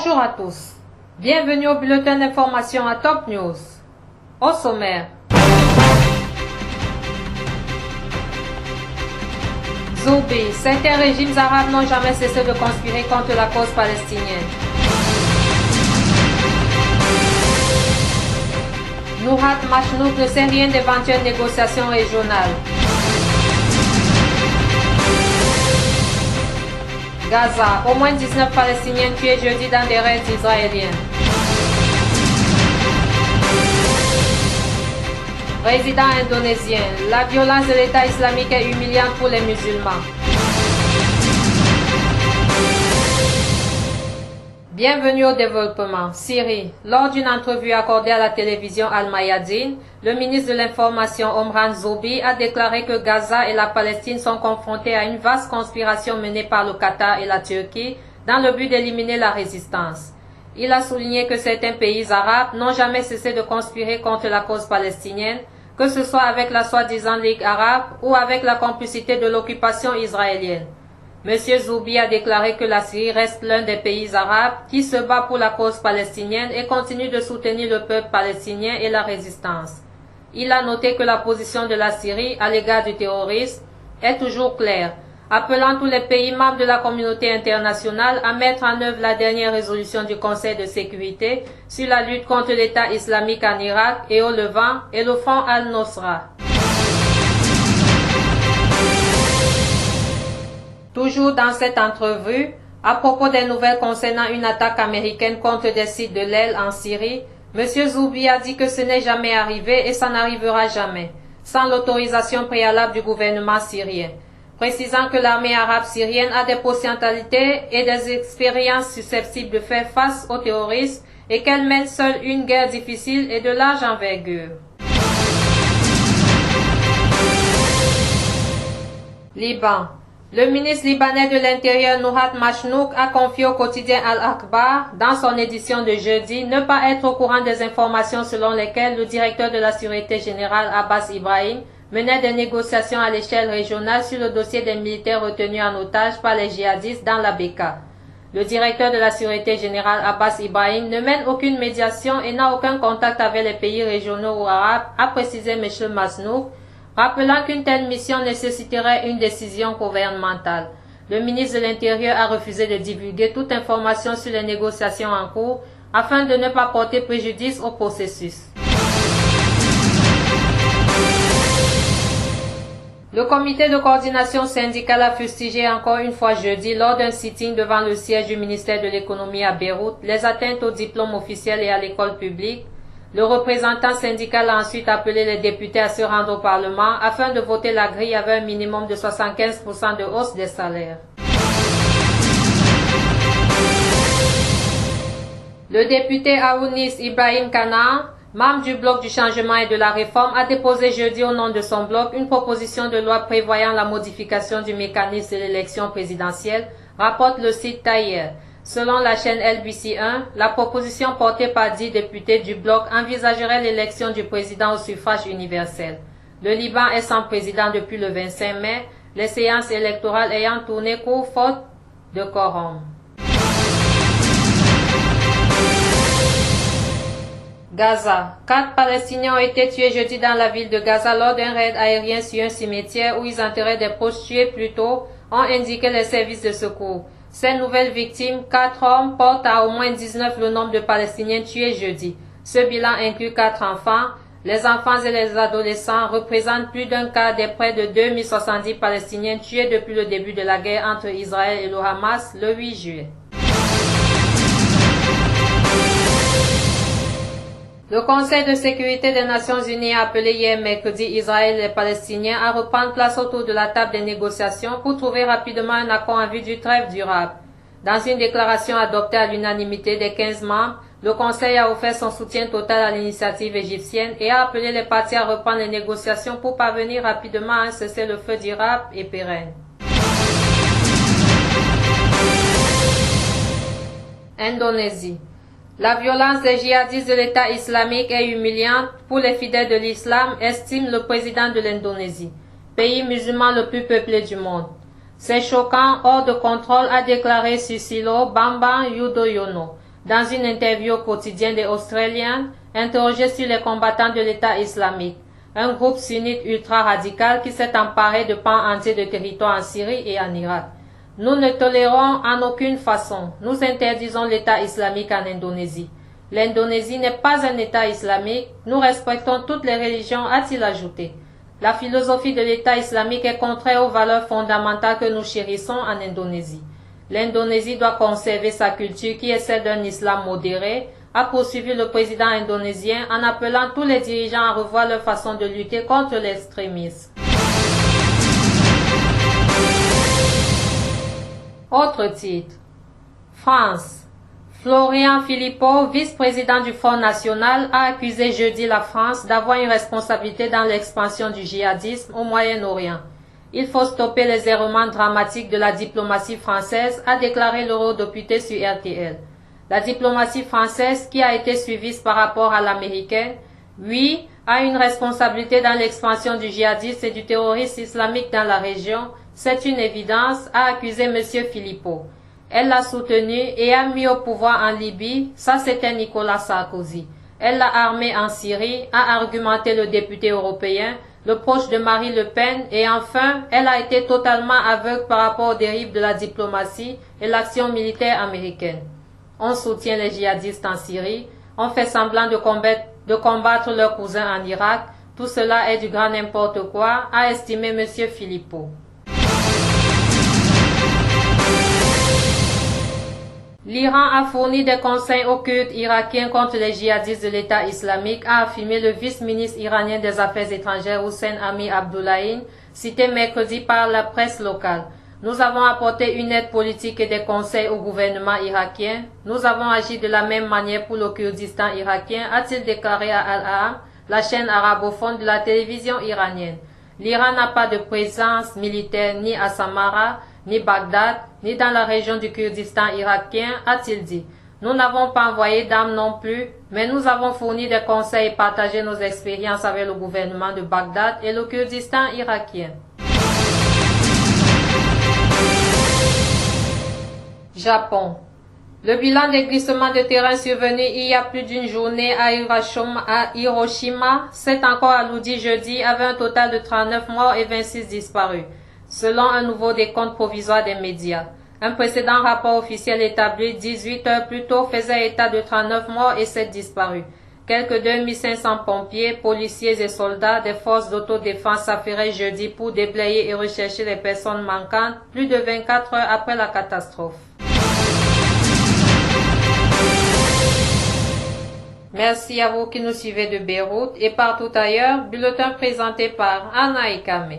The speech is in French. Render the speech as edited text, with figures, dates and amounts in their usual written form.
Bonjour à tous. Bienvenue au bulletin d'information à Top News. Au sommaire. Zoubi, certains régimes arabes n'ont jamais cessé de conspirer contre la cause palestinienne. Nouhat Machnouk ne sait rien d'éventuelles négociations régionales. Gaza, au moins 19 Palestiniens tués jeudi dans des raids israéliens. Résident indonésien, la violence de l'État islamique est humiliante pour les musulmans. Bienvenue au développement. Syrie. Lors d'une entrevue accordée à la télévision Al-Mayadeen, le ministre de l'Information Omran Zoubi a déclaré que Gaza et la Palestine sont confrontés à une vaste conspiration menée par le Qatar et la Turquie dans le but d'éliminer la résistance. Il a souligné que certains pays arabes n'ont jamais cessé de conspirer contre la cause palestinienne, que ce soit avec la soi-disant Ligue arabe ou avec la complicité de l'occupation israélienne. M. Zoubi a déclaré que la Syrie reste l'un des pays arabes qui se bat pour la cause palestinienne et continue de soutenir le peuple palestinien et la résistance. Il a noté que la position de la Syrie à l'égard du terrorisme est toujours claire, appelant tous les pays membres de la communauté internationale à mettre en œuvre la dernière résolution du Conseil de sécurité sur la lutte contre l'État islamique en Irak et au Levant et le Front al-Nosra. Toujours dans cette entrevue, à propos des nouvelles concernant une attaque américaine contre des sites de l'aile en Syrie, M. Zoubi a dit que ce n'est jamais arrivé et ça n'arrivera jamais, sans l'autorisation préalable du gouvernement syrien, précisant que l'armée arabe syrienne a des potentialités et des expériences susceptibles de faire face aux terroristes et qu'elle mène seule une guerre difficile et de large envergure. Liban. Le ministre libanais de l'Intérieur Nouhat Machnouk a confié au quotidien Al-Akhbar, dans son édition de jeudi, ne pas être au courant des informations selon lesquelles le directeur de la Sûreté générale Abbas Ibrahim menait des négociations à l'échelle régionale sur le dossier des militaires retenus en otage par les djihadistes dans la Beka. Le directeur de la Sûreté générale Abbas Ibrahim ne mène aucune médiation et n'a aucun contact avec les pays régionaux ou arabes, a précisé M. Machnouk, rappelant qu'une telle mission nécessiterait une décision gouvernementale. Le ministre de l'Intérieur a refusé de divulguer toute information sur les négociations en cours afin de ne pas porter préjudice au processus. Le comité de coordination syndicale a fustigé encore une fois jeudi lors d'un sitting devant le siège du ministère de l'économie à Beyrouth les atteintes aux diplômes officiels et à l'école publique. Le représentant syndical a ensuite appelé les députés à se rendre au Parlement afin de voter la grille avec un minimum de 75% de hausse des salaires. Le député Aounis Ibrahim Kana, membre du bloc du changement et de la réforme, a déposé jeudi au nom de son bloc une proposition de loi prévoyant la modification du mécanisme de l'élection présidentielle, rapporte le site Taïr. Selon la chaîne LBC1, la proposition portée par 10 députés du bloc envisagerait l'élection du président au suffrage universel. Le Liban est sans président depuis le 25 mai, les séances électorales ayant tourné court faute de quorum. Gaza. 4 Palestiniens ont été tués jeudi dans la ville de Gaza lors d'un raid aérien sur un cimetière où ils enterraient des proches tués plus tôt, ont indiqué les services de secours. Ces nouvelles victimes, 4 hommes, portent à au moins 19 le nombre de Palestiniens tués jeudi. Ce bilan inclut 4 enfants. Les enfants et les adolescents représentent plus d'un quart des près de 2070 Palestiniens tués depuis le début de la guerre entre Israël et le Hamas le 8 juillet. Le Conseil de sécurité des Nations Unies a appelé hier mercredi Israël et les Palestiniens à reprendre place autour de la table des négociations pour trouver rapidement un accord en vue d'une trêve durable. Dans une déclaration adoptée à l'unanimité des 15 membres, le Conseil a offert son soutien total à l'initiative égyptienne et a appelé les parties à reprendre les négociations pour parvenir rapidement à un cessez-le-feu durable et pérenne. Indonésie. La violence des djihadistes de l'État islamique est humiliante pour les fidèles de l'islam, estime le président de l'Indonésie, pays musulman le plus peuplé du monde. C'est choquant, hors de contrôle, a déclaré Susilo Bambang Yudhoyono, Dans une interview au quotidien des Australiens, interrogé sur les combattants de l'État islamique, un groupe sunnite ultra-radical qui s'est emparé de pans entiers de territoires en Syrie et en Irak. Nous ne tolérons en aucune façon, nous interdisons l'État islamique en Indonésie. L'Indonésie n'est pas un État islamique, nous respectons toutes les religions, a-t-il ajouté. La philosophie de l'État islamique est contraire aux valeurs fondamentales que nous chérissons en Indonésie. L'Indonésie doit conserver sa culture qui est celle d'un islam modéré, a poursuivi le président indonésien en appelant tous les dirigeants à revoir leur façon de lutter contre l'extrémisme. Autre titre. France. Florian Philippot, vice-président du Front National, a accusé jeudi la France d'avoir une responsabilité dans l'expansion du djihadisme au Moyen-Orient. Il faut stopper les errements dramatiques de la diplomatie française, a déclaré l'eurodéputé sur RTL. La diplomatie française, qui a été suivie par rapport à l'américaine, oui, a une responsabilité dans l'expansion du djihadisme et du terrorisme islamique dans la région, c'est une évidence, a accusé M. Philippot. Elle l'a soutenu et a mis au pouvoir en Libye, ça c'était Nicolas Sarkozy. Elle l'a armé en Syrie, a argumenté le député européen, le proche de Marine Le Pen, et enfin, elle a été totalement aveugle par rapport aux dérives de la diplomatie et l'action militaire américaine. On soutient les djihadistes en Syrie, on fait semblant de combattre leurs cousins en Irak, tout cela est du grand n'importe quoi, a estimé M. Philippot. L'Iran a fourni des conseils aux Kurdes irakiens contre les djihadistes de l'État islamique, a affirmé le vice-ministre iranien des Affaires étrangères Hossein Amir-Abdollahian, cité mercredi par la presse locale. Nous avons apporté une aide politique et des conseils au gouvernement irakien. Nous avons agi de la même manière pour le Kurdistan irakien, a-t-il déclaré à Al-Ahram, la chaîne arabophone de la télévision iranienne. L'Iran n'a pas de présence militaire ni à Samara, ni Bagdad, ni dans la région du Kurdistan irakien, a-t-il dit. Nous n'avons pas envoyé d'armes non plus, mais nous avons fourni des conseils et partagé nos expériences avec le gouvernement de Bagdad et le Kurdistan irakien. Japon. Le bilan des glissements de terrain survenus il y a plus d'une journée à Hiroshima s'est encore alourdi jeudi avec un total de 39 morts et 26 disparus, selon un nouveau décompte provisoire des médias. Un précédent rapport officiel établi 18 heures plus tôt faisait état de 39 morts et 7 disparus. Quelques 2500 pompiers, policiers et soldats des forces d'autodéfense s'affairaient jeudi pour déblayer et rechercher les personnes manquantes plus de 24 heures après la catastrophe. Merci à vous qui nous suivez de Beyrouth et partout ailleurs. Bulletin présenté par Anna Ikame.